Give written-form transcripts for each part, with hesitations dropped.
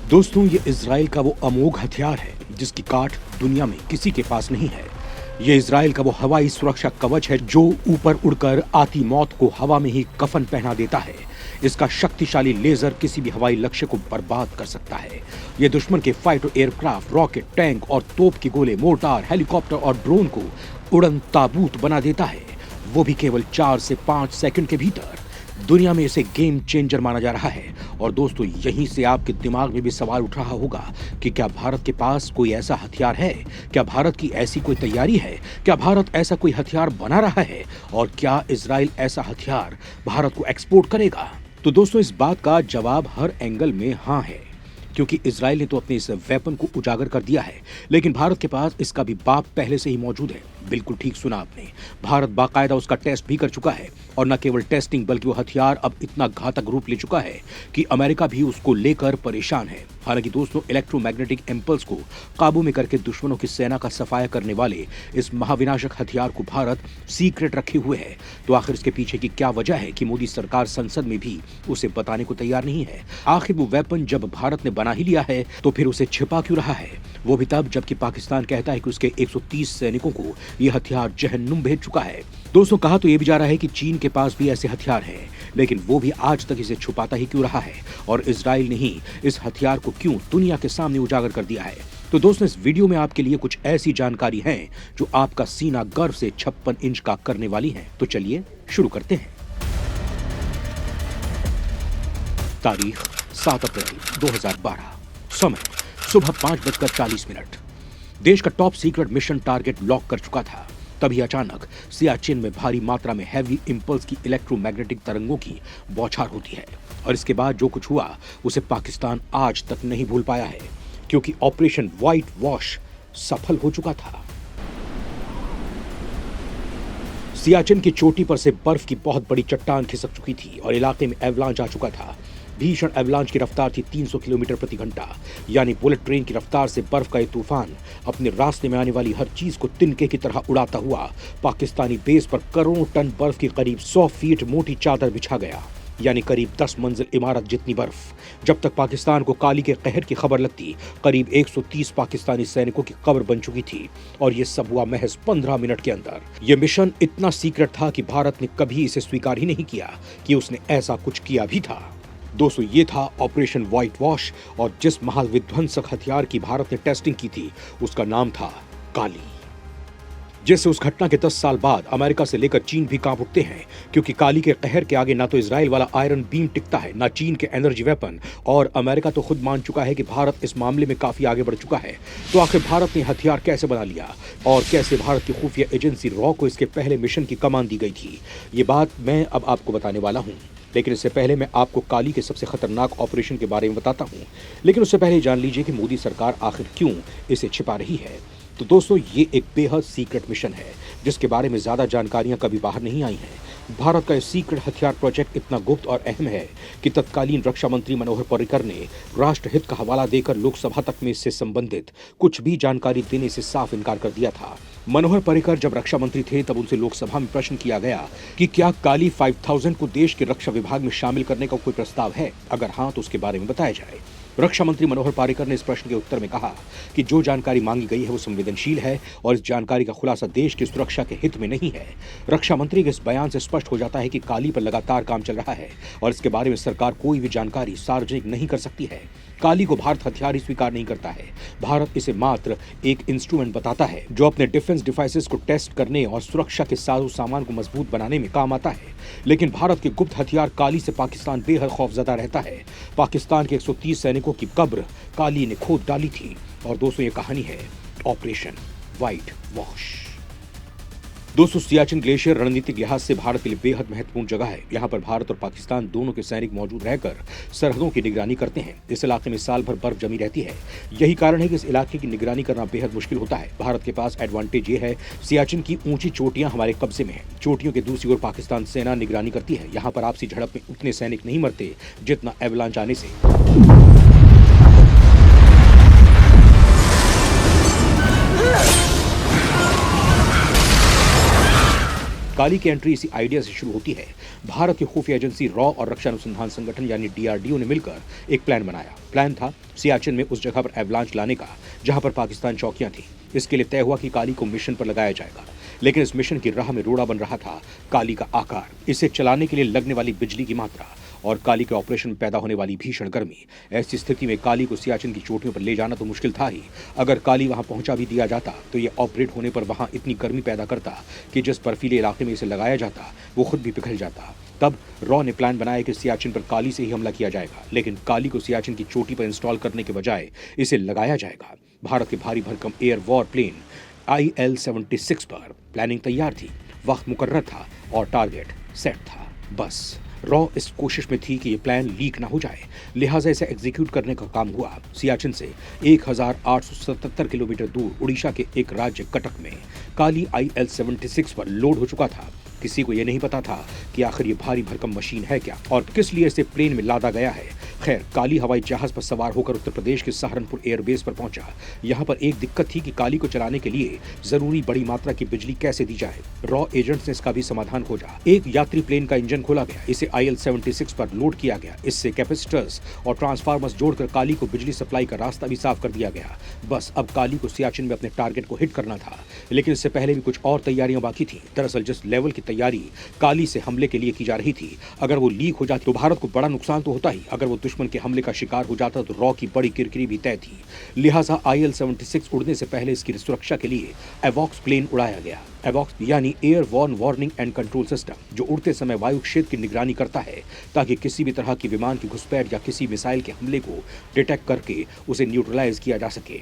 दोस्तों, ये इजराइल का वो अमोघ हथियार है जिसकी काट दुनिया में किसी के पास नहीं है। ये इजराइल का वो हवाई सुरक्षा कवच है जो ऊपर उड़कर आती मौत को हवा में ही कफन पहना देता है। इसका शक्तिशाली लेजर किसी भी हवाई लक्ष्य को बर्बाद कर सकता है। ये दुश्मन के फाइटर एयरक्राफ्ट, रॉकेट, टैंक और तोप के गोले, मोर्टार, हेलीकॉप्टर और ड्रोन को उड़न ताबूत बना देता है, वो भी केवल 4 से 5 सेकंड के भीतर। दुनिया में इसे गेम चेंजर माना जा रहा है। और दोस्तों, यहीं से आपके दिमाग में भी सवाल उठ रहा होगा कि क्या भारत के पास कोई ऐसा हथियार है? क्या भारत की ऐसी कोई तैयारी है? क्या भारत ऐसा कोई हथियार बना रहा है? और क्या इजराइल ऐसा हथियार भारत को एक्सपोर्ट करेगा? तो दोस्तों, इस बात का जवाब हर एंगल में हाँ है, क्योंकि इजराइल ने तो अपने इस वेपन को उजागर कर दिया है, लेकिन भारत के पास इसका भी बाप पहले से ही मौजूद है। बिल्कुल ठीक सुना आपने, भारत बाकायदा उसका टेस्ट भी कर चुका है। और न केवल टेस्टिंग, बल्कि वो हथियार अब इतना घातक रूप ले चुका है कि अमेरिका भी उसको लेकर परेशान है। हालांकि दोस्तों, इलेक्ट्रोमैग्नेटिक इंपल्स को काबू में करके दुश्मनों की सेना का सफाया करने वाले इस महाविनाशक हथियार को भारत सीक्रेट रखे हुए है। तो आखिर इसके पीछे की क्या वजह है कि मोदी सरकार संसद में भी उसे बताने को तैयार नहीं है? आखिर वो वेपन जब भारत ने बना ही लिया है तो फिर उसे छिपा क्यों रहा है? वो भी तब जबकि पाकिस्तान कहता है कि उसके 130 सैनिकों को यह हथियार जहन्नुम भेज चुका है। दोस्तों, कहा तो ये भी जा रहा है कि चीन के पास भी ऐसे हथियार हैं, लेकिन वो भी आज तक इसे छुपाता ही क्यों रहा है? और इजराइल ने ही इस हथियार को क्यों दुनिया के सामने उजागर कर दिया है? तो दोस्तों, इस वीडियो में आपके लिए कुछ ऐसी जानकारी है जो आपका सीना गर्व से 56 इंच का करने वाली है। तो चलिए शुरू करते हैं। तारीख 7 अप्रैल 2012, समय सुबह 5:40। देश का top secret mission target lock कर चुका था। तभी अचानक सियाचिन में भारी मात्रा में हैवी इंपल्स की इलेक्ट्रोमैग्नेटिक तरंगों की बौछार होती है। और इसके बाद जो कुछ हुआ उसे पाकिस्तान आज तक नहीं भूल पाया है, क्योंकि ऑपरेशन व्हाइट वॉश सफल हो चुका था। सियाचिन की चोटी पर से बर्फ की बहुत बड़ी चट्टान खिसक चुकी थी और इलाके में एवलांच आ चुका था। भीषण एवलांच की रफ्तार थी 300 किलोमीटर प्रति घंटा, यानी बुलेट ट्रेन की रफ्तार से बर्फ का ये तूफान अपने रास्ते में आने वाली हर चीज को तिनके की तरह उड़ाता हुआ पाकिस्तानी बेस पर करोड़ों टन बर्फ की करीब 100 फीट मोटी चादर बिछा गया, यानी करीब 10 मंजिल इमारत जितनी बर्फ। जब तक पाकिस्तान को काली के कहर की खबर लगती, करीब 130 पाकिस्तानी सैनिकों की कब्र बन चुकी थी। और ये सब हुआ महज 15 मिनट के अंदर। यह मिशन इतना सीक्रेट था कि भारत ने कभी इसे स्वीकार ही नहीं किया कि उसने ऐसा कुछ किया भी था। दोस्तों, ये था ऑपरेशन व्हाइट वॉश, और जिस महाविध्वंसक हथियार की भारत ने टेस्टिंग की थी उसका नाम था काली। जैसे उस घटना के 10 साल बाद अमेरिका से लेकर चीन भी कांप उठते हैं, क्योंकि काली के कहर के आगे ना तो इजराइल वाला आयरन बीम टिकता है, ना चीन के एनर्जी वेपन। और अमेरिका तो खुद मान चुका है कि भारत इस मामले में काफी आगे बढ़ चुका है। तो आखिर भारत ने हथियार कैसे बना लिया और कैसे भारत की खुफिया एजेंसी रॉ को इसके पहले मिशन की कमान दी गई थी, ये बात मैं अब आपको बताने वाला हूँ। लेकिन इससे पहले मैं आपको काली के सबसे खतरनाक ऑपरेशन के बारे में बताता हूं। लेकिन उससे पहले जान लीजिए कि मोदी सरकार आखिर क्यों इसे छिपा रही है। तो दोस्तों, ये एक बेहद सीक्रेट मिशन है जिसके बारे में ज्यादा जानकारियां कभी बाहर नहीं आई हैं। भारत का यह सीक्रेट हथियार प्रोजेक्ट इतना गुप्त और अहम है कि तत्कालीन रक्षा मंत्री मनोहर पर्रिकर ने राष्ट्रहित का हवाला देकर लोकसभा तक में इससे संबंधित कुछ भी जानकारी देने से साफ इनकार कर दिया था। मनोहर पर्रिकर जब रक्षा मंत्री थे तब उनसे लोकसभा में प्रश्न किया गया कि क्या काली 5000 को देश के रक्षा विभाग में शामिल करने का कोई प्रस्ताव है, अगर हाँ तो उसके बारे में बताया जाए। रक्षा मंत्री मनोहर पर्रिकर ने इस प्रश्न के उत्तर में कहा कि जो जानकारी मांगी गई है वो संवेदनशील है और इस जानकारी का खुलासा देश की सुरक्षा के हित में नहीं है। रक्षा मंत्री के इस बयान से स्पष्ट हो जाता है कि काली पर लगातार काम चल रहा है और इसके बारे में सरकार कोई भी जानकारी सार्वजनिक नहीं कर सकती है। काली को भारत हथियार ही स्वीकार नहीं करता है। भारत इसे मात्र एक इंस्ट्रूमेंट बताता है जो अपने डिफेंस डिवाइसेस को टेस्ट करने और सुरक्षा के साजो सामान को मजबूत बनाने में काम आता है। लेकिन भारत के गुप्त हथियार काली से पाकिस्तान बेहद खौफजदा रहता है। पाकिस्तान के 130 सैनिकों की कब्र काली ने खोद डाली थी। और दोस्तों, ये कहानी है ऑपरेशन व्हाइट वॉश। दोस्तों, सियाचिन ग्लेशियर रणनीतिक लिहाज से भारत के लिए बेहद महत्वपूर्ण जगह है। यहाँ पर भारत और पाकिस्तान दोनों के सैनिक मौजूद रहकर सरहदों की निगरानी करते हैं। इस इलाके में साल भर बर्फ जमी रहती है। यही कारण है कि इस इलाके की निगरानी करना बेहद मुश्किल होता है। भारत के पास एडवांटेज ये है, सियाचिन की ऊंची चोटियां हमारे कब्जे में है। चोटियों के दूसरी ओर पाकिस्तान सेना निगरानी करती है। यहाँ पर आपसी झड़प में उतने सैनिक नहीं मरते जितना एवलांच आने से। काली की एंट्री इसी आइडिया से शुरू होती है। भारत की खुफिया एजेंसी रॉ और रक्षा अनुसंधान संगठन यानी डीआरडीओ ने मिलकर एक प्लान बनाया। प्लान था सियाचिन में उस जगह पर एवलांच लाने का जहां पर पाकिस्तान चौकियां थी। इसके लिए तय हुआ कि काली को मिशन पर लगाया जाएगा, लेकिन इस मिशन की राह में रोड़ा बन रहा था काली का आकार, इसे चलाने के लिए लगने वाली बिजली की मात्रा और काली के ऑपरेशन में पैदा होने वाली भीषण गर्मी। ऐसी स्थिति में काली को सियाचिन की चोटियों पर ले जाना तो मुश्किल था ही। अगर काली वहां पहुंचा भी दिया जाता तो ये ऑपरेट होने पर वहां इतनी गर्मी पैदा करता कि जिस बर्फीले इलाके में इसे लगाया जाता वो खुद भी पिघल जाता। तब रॉ ने प्लान बनाया कि सियाचिन पर काली से ही हमला किया जाएगा, लेकिन काली को सियाचिन की चोटी पर इंस्टॉल करने के बजाय इसे लगाया जाएगा भारत के भारी भरकम एयर वॉर प्लेन IL-76 पर। प्लानिंग तैयार थी, वक्त मुकर्रर था और टारगेट सेट था। बस रॉ इस कोशिश में थी कि ये प्लान लीक ना हो जाए, लिहाजा इसे एग्जीक्यूट करने का काम हुआ। सियाचिन से 1877 किलोमीटर दूर उड़ीसा के एक राज्य कटक में काली IL-76 पर लोड हो चुका था। किसी को यह नहीं पता था कि आखिर ये भारी भरकम मशीन है क्या और किस लिए इसे प्लेन में लादा गया है। खैर, काली हवाई जहाज पर सवार होकर उत्तर प्रदेश के सहारनपुर एयरबेस पर पहुंचा। यहां पर एक दिक्कत थी कि काली को चलाने के लिए जरूरी बड़ी मात्रा की बिजली कैसे दी जाए। रॉ एजेंट्स ने इसका भी समाधान खोजा। एक यात्री प्लेन का इंजन खोला गया, इसे IL-76 पर लोड किया गया। इससे कैपेसिटर्स और ट्रांसफार्मर्स जोड़कर काली को बिजली सप्लाई का रास्ता भी साफ कर दिया गया। बस अब काली को सियाचिन में अपने टारगेट को हिट करना था, लेकिन इससे पहले भी कुछ और तैयारियां बाकी थी। दरअसल जिस लेवल की तैयारी काली से हमले के लिए की जा रही थी, अगर वो लीक हो जाती तो भारत को बड़ा नुकसान तो होता ही। अगर वो दुश्मन के हमले का शिकार हो जाता तो रॉ की बड़ी किरकिरी भी तय थी। लिहाजा IL-76 उड़ने से पहले इसकी सुरक्षा के लिए एवॉक्स प्लेन उड़ाया गया। एवॉक्स यानी air borne warning and control system, जो उड़ते समय वायु क्षेत्र की निगरानी करता है ताकि किसी भी तरह की विमान की घुसपैठ या किसी मिसाइल के हमले को डिटेक्ट करके उसे न्यूट्रलाइज किया जा सके।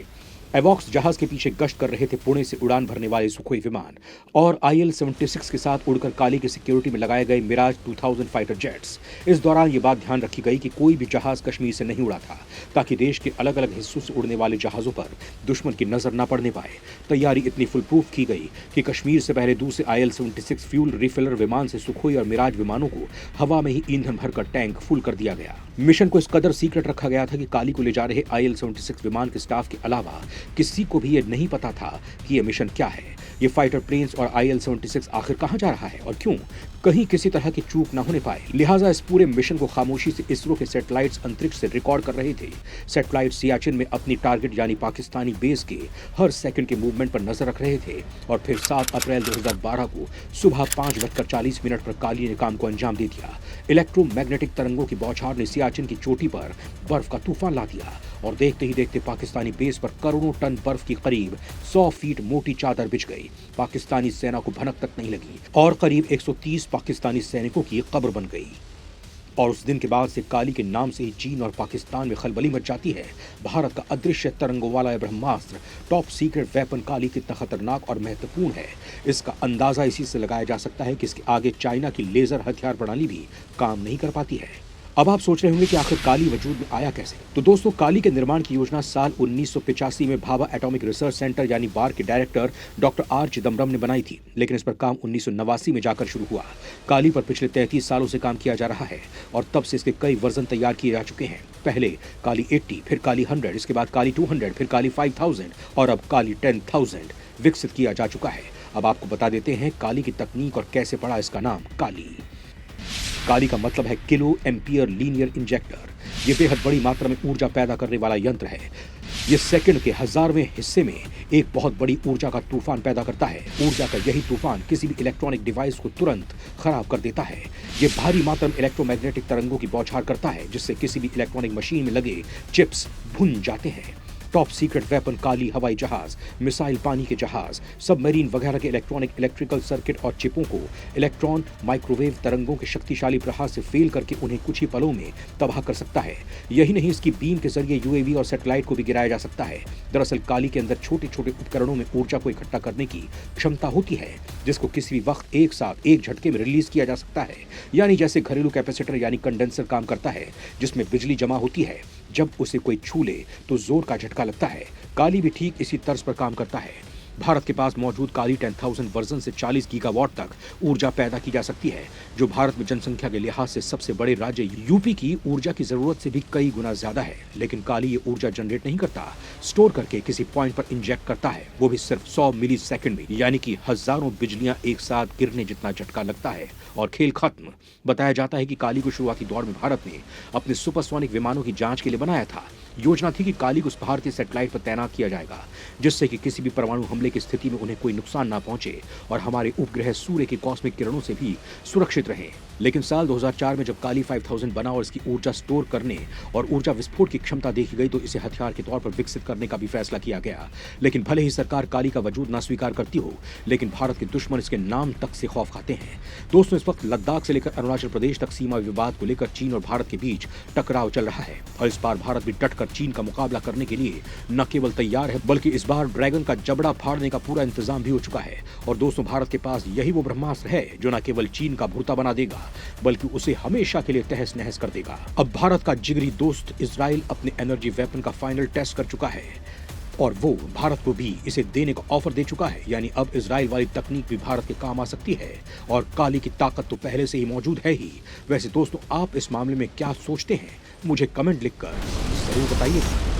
एवॉक्स जहाज के पीछे गश्त कर रहे थे पुणे से उड़ान भरने वाले सुखोई विमान और IL-76 के साथ उड़कर काली की सिक्योरिटी में लगाए गए मिराज 2000 फाइटर जेट्स। इस दौरान ये बात ध्यान रखी गई कि कोई भी जहाज कश्मीर से नहीं उड़ा था, ताकि देश के अलग अलग हिस्सों से उड़ने वाले जहाजों पर दुश्मन की नजर न पड़ने पाए। तैयारी इतनी फुल प्रूफ की गई कि कश्मीर से पहले दूसरे IL-76 फ्यूल रिफिलर विमान से सुखोई और मिराज विमानों को हवा में ही ईंधन भरकर टैंक फुल कर दिया गया। मिशन को इस कदर सीक्रेट रखा गया था कि काली को ले जा रहे IL-76 विमान के स्टाफ के अलावा किसी को भी यह नहीं पता था कि यह मिशन क्या है, ये फाइटर प्लेन्स और IL-76 आखिर कहां जा रहा है और क्यों, कहीं किसी तरह की चूक ना होने पाए। लिहाजा इस पूरे मिशन को खामोशी से इसरो के सैटेलाइट्स अंतरिक्ष से रिकॉर्ड कर रहे थे। सैटेलाइट सियाचिन में अपनी टारगेट यानी पाकिस्तानी बेस के हर सेकंड के मूवमेंट पर नजर रख रहे थे और फिर 7 अप्रैल 2012 को सुबह 5:40 पर काली ने काम को अंजाम दे दिया। इलेक्ट्रोमैग्नेटिक तरंगों की बौछार ने सियाचिन की चोटी पर बर्फ का तूफान ला दिया और देखते ही देखते पाकिस्तानी बेस पर करोड़ों टन बर्फ की करीब 100 फीट मोटी चादर बिछ गई। पाकिस्तानी सेना को भनक तक नहीं लगी और करीब 130 पाकिस्तानी सैनिकों की कब्र बन गई। और उस दिन के बाद से काली के नाम से ही चीन और पाकिस्तान में खलबली मच जाती है। भारत का अदृश्य तरंगों वाला ब्रह्मास्त्र टॉप सीक्रेट वेपन काली कितना खतरनाक और महत्वपूर्ण है, इसका अंदाजा इसी से लगाया जा सकता है कि इसके आगे चाइना की लेजर हथियार प्रणाली भी काम नहीं कर पाती है। अब आप सोच रहे होंगे कि आखिर काली वजूद में आया कैसे। तो दोस्तों, काली के निर्माण की योजना साल 1985 में भाभा एटॉमिक रिसर्च सेंटर यानी बार के डायरेक्टर डॉक्टर R चिदम्बरम ने बनाई थी, लेकिन इस पर काम 1989 में जाकर शुरू हुआ। काली पर पिछले 33 सालों से काम किया जा रहा है और तब से इसके कई वर्जन तैयार किए जा चुके हैं। पहले काली 80, फिर काली 100, इसके बाद काली 200, फिर काली 5000 और अब काली 10,000 विकसित किया जा चुका है। अब आपको बता देते हैं काली की तकनीक और कैसे पड़ा इसका नाम काली। काली का मतलब है किलो एम्पियर लीनियर इंजेक्टर। ये बेहद बड़ी मात्रा में ऊर्जा पैदा करने वाला यंत्र है। ये सेकंड के 1000वें हिस्से में एक बहुत बड़ी ऊर्जा का तूफान पैदा करता है। ऊर्जा का यही तूफान किसी भी इलेक्ट्रॉनिक डिवाइस को तुरंत खराब कर देता है। ये भारी मात्रा में इलेक्ट्रोमैग्नेटिक तरंगों की बौछार करता है, जिससे किसी भी इलेक्ट्रॉनिक मशीन में लगे चिप्स भुन जाते हैं। टॉप सीक्रेट वेपन काली हवाई जहाज, मिसाइल पानी के जहाज, सबमरीन वगैरह के इलेक्ट्रिकल सर्किट और चिपों को इलेक्ट्रॉन माइक्रोवेव तरंगों के शक्तिशाली प्रहार से फेल करके उन्हें कुछ ही पलों में तबाह कर सकता है। यही नहीं, इसकी बीम के जरिए UAV और सैटेलाइट को भी गिराया जा सकता है। दरअसल काली के अंदर छोटे छोटे उपकरणों में ऊर्जा को इकट्ठा करने की क्षमता होती है, जिसको किसी भी वक्त एक साथ एक झटके में रिलीज किया जा सकता है। यानी जैसे घरेलू कैपेसिटर यानी कंडेंसर काम करता है, जिसमें बिजली जमा होती है, जब उसे कोई छू ले तो जोर का झटका लगता है। काली भी ठीक इसी तर्ज पर काम करता है। भारत के पास मौजूद काली 10,000 वर्जन से 40 गीगावाट तक ऊर्जा पैदा की जा सकती है, जो भारत में जनसंख्या के लिहाज से सबसे बड़े राज्य यूपी की ऊर्जा की जरूरत से भी कई गुना ज्यादा है। लेकिन काली ये ऊर्जा जनरेट नहीं करता, स्टोर करके किसी पॉइंट पर इंजेक्ट करता है, वो भी सिर्फ 100 मिली सेकेंड में, यानी कि हजारों बिजलियां एक साथ गिरने जितना झटका लगता है और खेल खत्म। बताया जाता है कि काली को शुरुआती दौर में भारत ने अपने सुपरसोनिक विमानों की जांच के लिए बनाया था। योजना थी कि काली को उस भारतीय सैटेलाइट पर तैनात किया जाएगा, जिससे कि किसी भी परमाणु हमले की स्थिति में उन्हें कोई नुकसान ना पहुंचे और हमारे उपग्रह सूर्य की कॉस्मिक किरणों से भी सुरक्षित रहें। लेकिन साल 2004 में जब काली 5000 बना और इसकी ऊर्जा स्टोर करने और ऊर्जा विस्फोट की क्षमता देखी गई, तो इसे हथियार के तौर पर विकसित करने का भी फैसला किया गया। लेकिन भले ही सरकार काली का वजूद ना स्वीकार करती हो, लेकिन भारत के दुश्मन इसके नाम तक से खौफ खाते हैं। दोस्तों, इस वक्त लद्दाख से लेकर अरुणाचल प्रदेश तक सीमा विवाद को लेकर चीन और भारत के बीच टकराव चल रहा है और इस बार भारत भी डटकर चीन का मुकाबला करने के लिए न केवल तैयार है, बल्कि इस बार ड्रैगन का जबड़ा फाड़ने का पूरा इंतजाम भी हो चुका है। और दोस्तों, भारत के पास यही वो ब्रह्मास्त्र है जो न केवल चीन का भुर्ता बना देगा, बल्कि उसे हमेशा के लिए तहस नहस कर देगा। अब भारत का जिगरी दोस्त इजराइल अपने एनर्जी वेपन का फाइनल टेस्ट कर चुका है और वो भारत को भी इसे देने का ऑफर दे चुका है। यानी अब इजराइल वाली तकनीक भी भारत के काम आ सकती है और काली की ताकत तो पहले से ही मौजूद है ही। वैसे दोस्तों, आप इस मामले में क्या सोचते हैं, मुझे कमेंट लिखकर जरूर बताइए।